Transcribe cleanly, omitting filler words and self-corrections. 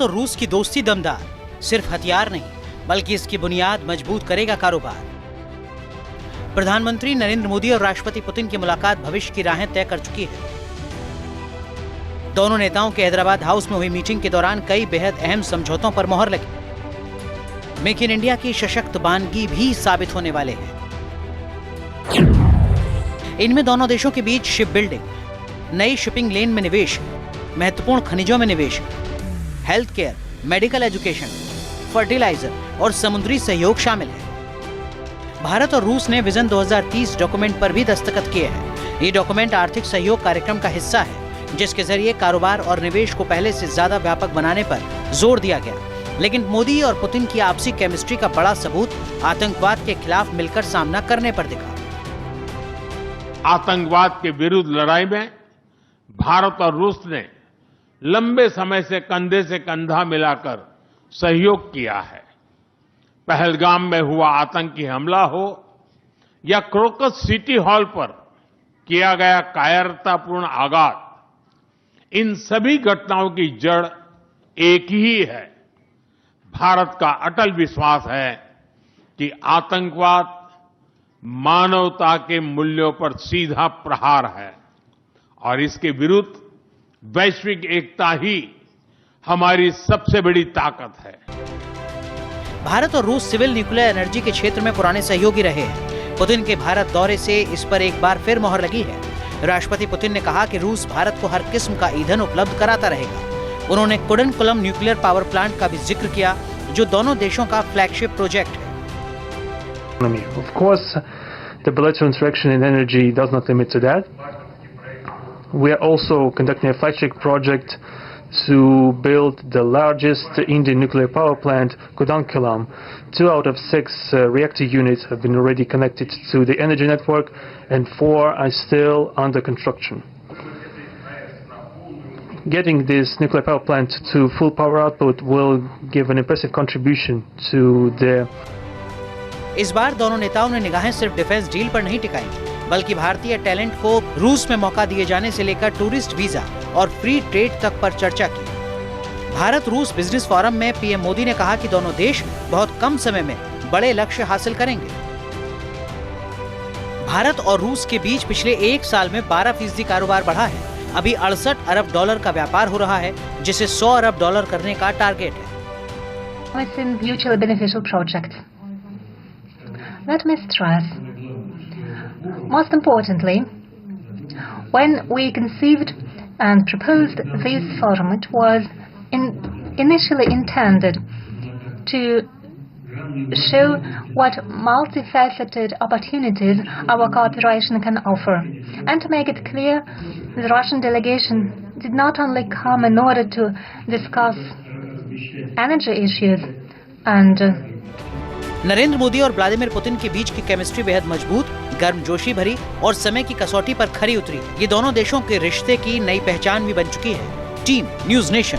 और रूस की दोस्ती दमदार, सिर्फ हथियार नहीं बल्कि इसकी बुनियाद मजबूत करेगा कारोबार। प्रधानमंत्री नरेंद्र मोदी और राष्ट्रपति पुतिन की मुलाकात भविष्य की राहें तय कर चुकी है। दोनों नेताओं के हैदराबाद हाउस में हुई मीटिंग के दौरान कई बेहद अहम समझौतों पर मोहर लगी। मेक इन इंडिया की सशक्त बानगी भी साबित होने वाले हैं। इनमें दोनों देशों के बीच शिप बिल्डिंग, नई शिपिंग लेन में निवेश, महत्वपूर्ण खनिजों में निवेश, health care, medical education, fertiliser और समुद्री सहयोग शामिल है। भारत और रूस ने विजन 2030 डॉक्यूमेंट पर भी दस्तखत किए हैं। ये डॉक्यूमेंट आर्थिक सहयोग कार्यक्रम का हिस्सा है, जिसके जरिए कारोबार और निवेश को पहले से ज्यादा व्यापक बनाने पर जोर दिया गया। लेकिन मोदी और पुतिन की आपसी केमिस्ट्री का बड़ा सबूत आतंकवाद के खिलाफ मिलकर सामना करने पर दिखा। आतंकवाद के विरुद्ध लड़ाई में भारत और रूस ने लंबे समय से कंधा मिलाकर सहयोग किया है। पहलगाम में हुआ आतंकी हमला हो या क्रोकस सिटी हॉल पर किया गया कायरतापूर्ण आघात, इन सभी घटनाओं की जड़ एक ही है। भारत का अटल विश्वास है कि आतंकवाद मानवता के मूल्यों पर सीधा प्रहार है और इसके विरुद्ध वैश्विक एकता ही हमारी सबसे बड़ी ताकत है। भारत और रूस सिविल न्यूक्लियर एनर्जी के क्षेत्र में पुराने सहयोगी रहे हैं। पुतिन के भारत दौरे से इस पर एक बार फिर मोहर लगी है। राष्ट्रपति पुतिन ने कहा कि रूस भारत को हर किस्म का ईंधन उपलब्ध कराता रहेगा। उन्होंने कुडनकुलम न्यूक्लियर पावर प्लांट का भी जिक्र किया, जो दोनों देशों का फ्लैगशिप प्रोजेक्ट है। Of course, the bilateral interaction in energy does not limit to that. We are also conducting a flagship project to build the largest Indian nuclear power plant, Kudankulam. 2 out of 6 reactor units have been already connected to the energy network, and 4 are still under construction. Getting this nuclear power plant to full power output will give an impressive contribution to the. इस बार दोनों नेताओं ने निगाहें सिर्फ defence deal पर नहीं टिकाई, बल्कि भारतीय टैलेंट को रूस में मौका दिए जाने से लेकर टूरिस्ट वीजा और फ्री ट्रेड तक पर चर्चा की। भारत रूस बिजनेस फोरम में पीएम मोदी ने कहा कि दोनों देश बहुत कम समय में बड़े लक्ष्य हासिल करेंगे। भारत और रूस के बीच पिछले 1 साल में 12% कारोबार बढ़ा है। अभी $68 अरब का व्यापार हो रहा है, जिसे $100 अरब करने का टारगेट है। It's a mutually beneficial project. Let me stress, most importantly, when we conceived and proposed this forum, it was initially intended to show what multifaceted opportunities our cooperation can offer, and to make it clear the Russian delegation did not only come in order to discuss energy issues and Narendra Modi और Vladimir Putin के बीच की chemistry बेहद मजबूत, गर्मजोशी भरी और समय की कसौटी पर खरी उतरी। ये दोनों देशों के रिश्ते की नई पहचान भी बन चुकी है। Team news nation.